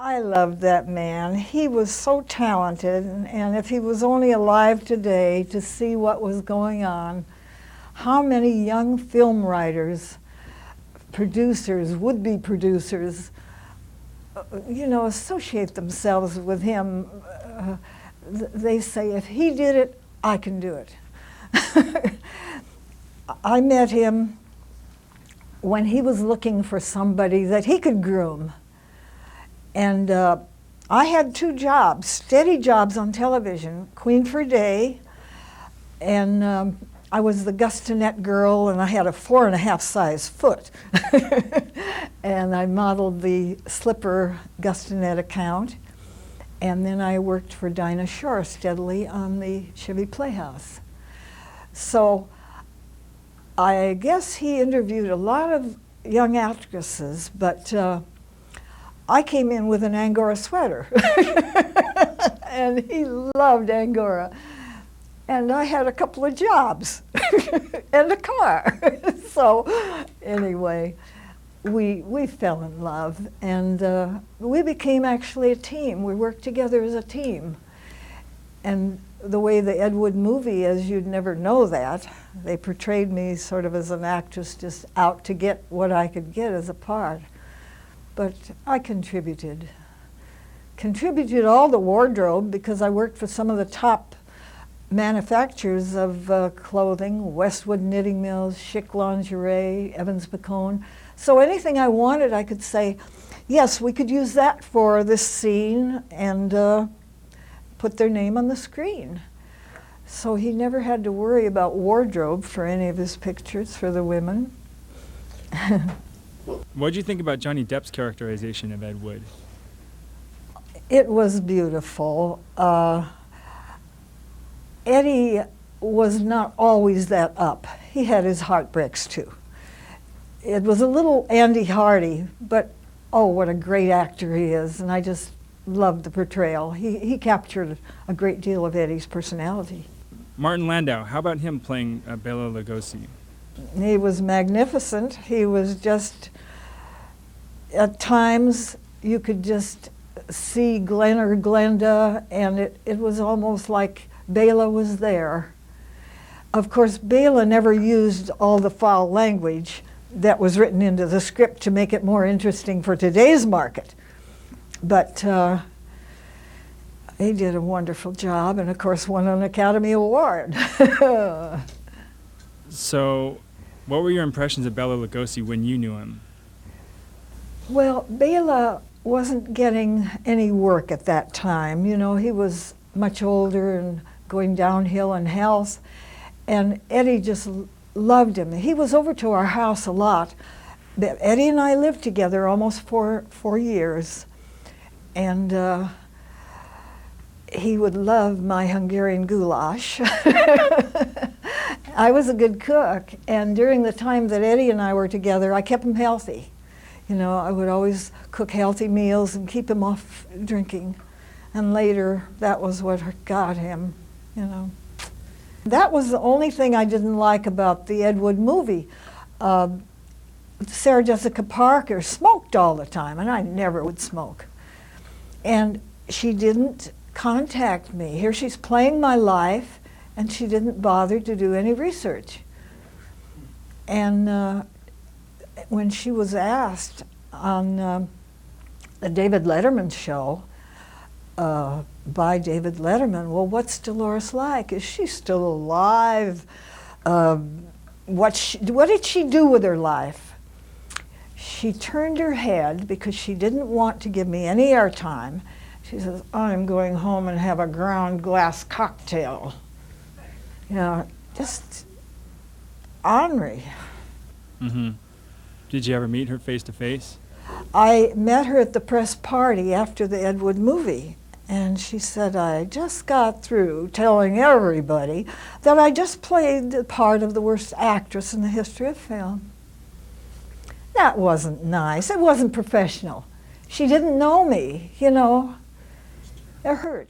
I loved that man. He was so talented, and if he was only alive today to see what was going on, how many young film writers, producers, would-be producers, associate themselves with him. They say, if he did it, I can do it. I met him when he was looking for somebody that he could groom. And I had 2 jobs, steady jobs on television, Queen for a Day, and I was the Gustinette girl, and I had a 4.5 size foot. And I modeled the slipper Gustinette account. And then I worked for Dinah Shore steadily on the Chevy Playhouse. So I guess he interviewed a lot of young actresses, but I came in with an Angora sweater. And he loved Angora. And I had a couple of jobs and a car. So anyway, we fell in love, and we became actually a team. We worked together as a team. And the way the Ed Wood movie is, you'd never know that. They portrayed me sort of as an actress just out to get what I could get as a part. But I contributed all the wardrobe, because I worked for some of the top manufacturers of clothing, Westwood Knitting Mills, Chic Lingerie, Evans McCone. So anything I wanted, I could say, yes, we could use that for this scene, and put their name on the screen. So he never had to worry about wardrobe for any of his pictures for the women. What did you think about Johnny Depp's characterization of Ed Wood? It was beautiful. Eddie was not always that up. He had his heartbreaks too. It was a little Andy Hardy, but oh, what a great actor he is, and I just loved the portrayal. He captured a great deal of Eddie's personality. Martin Landau, how about him playing Bela Lugosi? He was magnificent. He was just, at times, you could just see Glenn or Glenda, and it was almost like Bela was there. Of course, Bela never used all the foul language that was written into the script to make it more interesting for today's market. But he did a wonderful job, and of course won an Academy Award. So, what were your impressions of Bela Lugosi when you knew him? Well, Bela wasn't getting any work at that time. You know, he was much older and going downhill in health, and Eddie just loved him. He was over to our house a lot. But Eddie and I lived together almost four years, and he would love my Hungarian goulash. I was a good cook, and during the time that Eddie and I were together, I kept him healthy. You know, I would always cook healthy meals and keep him off drinking. And later, that was what got him, you know. That was the only thing I didn't like about the Ed Wood movie. Sarah Jessica Parker smoked all the time, and I never would smoke. And she didn't contact me. Here she's playing my life, and she didn't bother to do any research. And when she was asked on the David Letterman show by David Letterman, well, what's Dolores like? Is she still alive? What did she do with her life? She turned her head because she didn't want to give me any airtime. She says, I'm going home and have a ground glass cocktail. You know, just ornery. Mm-hmm. Did you ever meet her face to face? I met her at the press party after the Ed Wood movie, and she said, I just got through telling everybody that I just played the part of the worst actress in the history of film. That wasn't nice. It wasn't professional. She didn't know me, you know. It hurt.